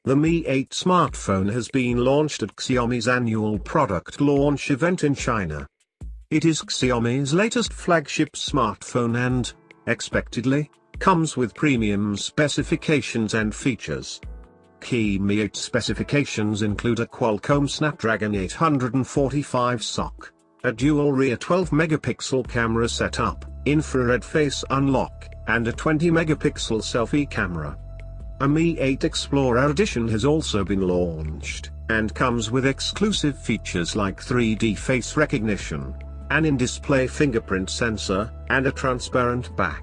The Mi 8 smartphone has been launched at Xiaomi's annual product launch event in China. It is Xiaomi's latest flagship smartphone and, expectedly, comes with premium specifications and features. Key Mi 8 specifications include a Qualcomm Snapdragon 845 SoC, a dual rear 12-megapixel camera setup, infrared face unlock, and a 20-megapixel selfie camera. A Mi 8 Explorer Edition has also been launched, and comes with exclusive features like 3D face recognition, an in-display fingerprint sensor, and a transparent back.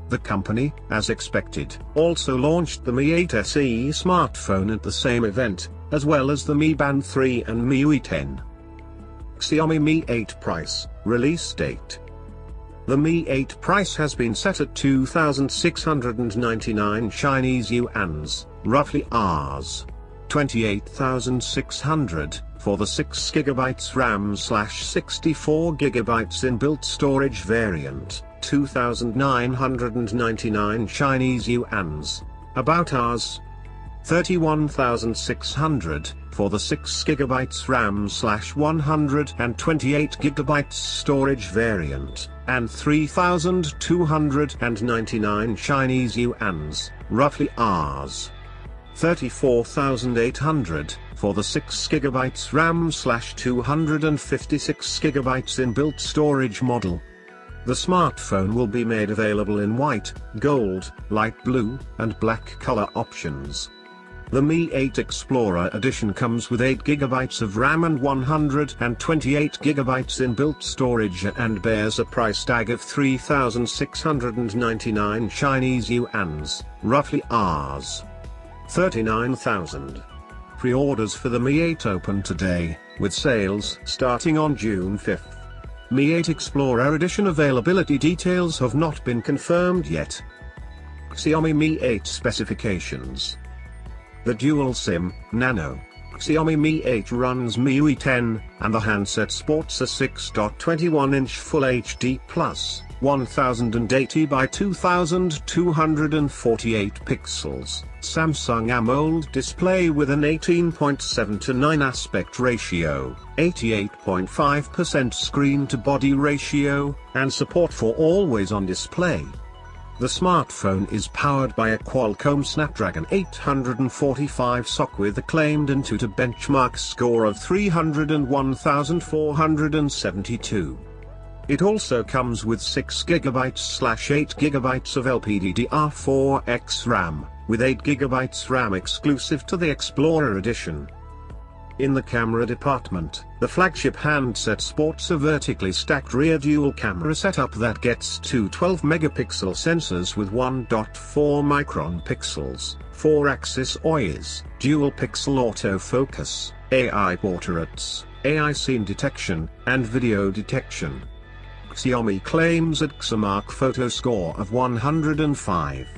The company, as expected, also launched the Mi 8 SE smartphone at the same event, as well as the Mi Band 3 and MIUI 10. Xiaomi Mi 8 price, release date. The Mi 8 price has been set at 2,699 Chinese yuans, roughly Rs. 28,600, for the 6GB RAM/64GB inbuilt storage variant, 2,999 Chinese yuans, about Rs. 31,600, for the 6GB RAM/128GB storage variant, and 3,299 Chinese yuans, roughly Rs. 34,800, for the 6GB RAM/256GB inbuilt storage model. The smartphone will be made available in white, gold, light blue, and black color options. The Mi 8 Explorer Edition comes with 8GB of RAM and 128GB inbuilt storage and bears a price tag of 3,699 Chinese yuans, roughly Rs. 39,000. Pre-orders for the Mi 8 open today, with sales starting on June 5. Mi 8 Explorer Edition availability details have not been confirmed yet. Xiaomi Mi 8 specifications. The dual SIM, Nano. Xiaomi Mi 8 runs MIUI 10, and the handset sports a 6.21-inch Full HD Plus, 1080 by 2248 pixels, Samsung AMOLED display with an 18.7:9 aspect ratio, 88.5% screen-to-body ratio, and support for always-on display. The smartphone is powered by a Qualcomm Snapdragon 845 SoC with a claimed Antutu benchmark score of 301,472. It also comes with 6GB/8GB of LPDDR4X RAM, with 8GB RAM exclusive to the Explorer Edition. In the camera department, the flagship handset sports a vertically stacked rear dual camera setup that gets two 12-megapixel sensors with 1.4 micron pixels, 4-axis OIS, dual pixel autofocus, AI portraits, AI scene detection, and video detection. Xiaomi claims a XMark photo score of 105.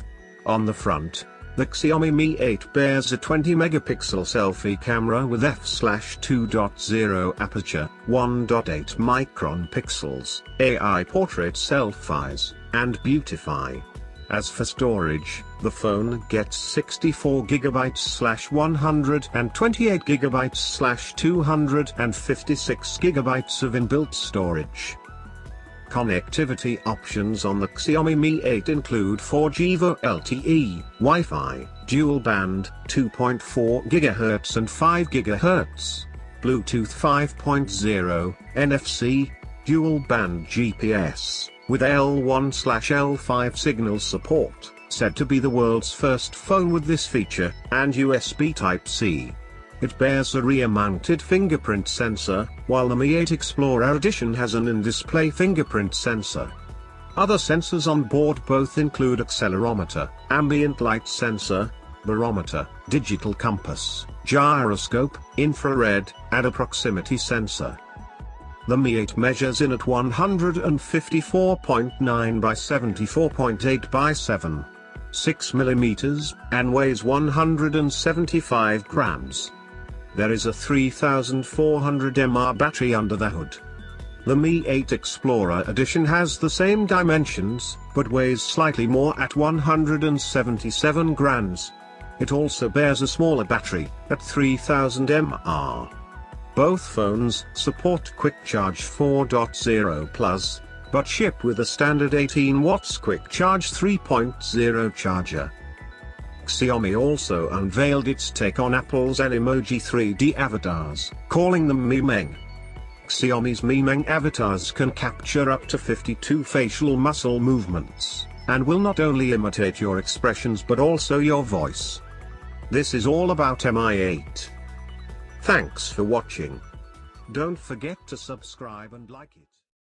On the front, the Xiaomi Mi 8 bears a 20-megapixel selfie camera with f/2.0 aperture, 1.8 micron pixels, AI portrait selfies, and beautify. As for storage, the phone gets 64GB/128GB/256GB of inbuilt storage. Connectivity options on the Xiaomi Mi 8 include 4G LTE, Wi-Fi, dual band, 2.4 GHz and 5 GHz, Bluetooth 5.0, NFC, dual band GPS, with L1/L5 signal support, said to be the world's first phone with this feature, and USB Type-C. It bears a rear-mounted fingerprint sensor, while the Mi 8 Explorer Edition has an in-display fingerprint sensor. Other sensors on board both include accelerometer, ambient light sensor, barometer, digital compass, gyroscope, infrared, and a proximity sensor. The Mi 8 measures in at 154.9 by 74.8 by 7.6 mm, and weighs 175 grams. There is a 3400 mAh battery under the hood. The Mi 8 Explorer Edition has the same dimensions, but weighs slightly more at 177 grams. It also bears a smaller battery, at 3000 mAh. Both phones support Quick Charge 4.0 Plus, but ship with a standard 18 watts Quick Charge 3.0 charger. Xiaomi also unveiled its take on Apple's Animoji 3D avatars, calling them Mi Meng. Xiaomi's Mi Meng avatars can capture up to 52 facial muscle movements, and will not only imitate your expressions but also your voice. This is all about Mi 8. Thanks for watching. Don't forget to subscribe and like it.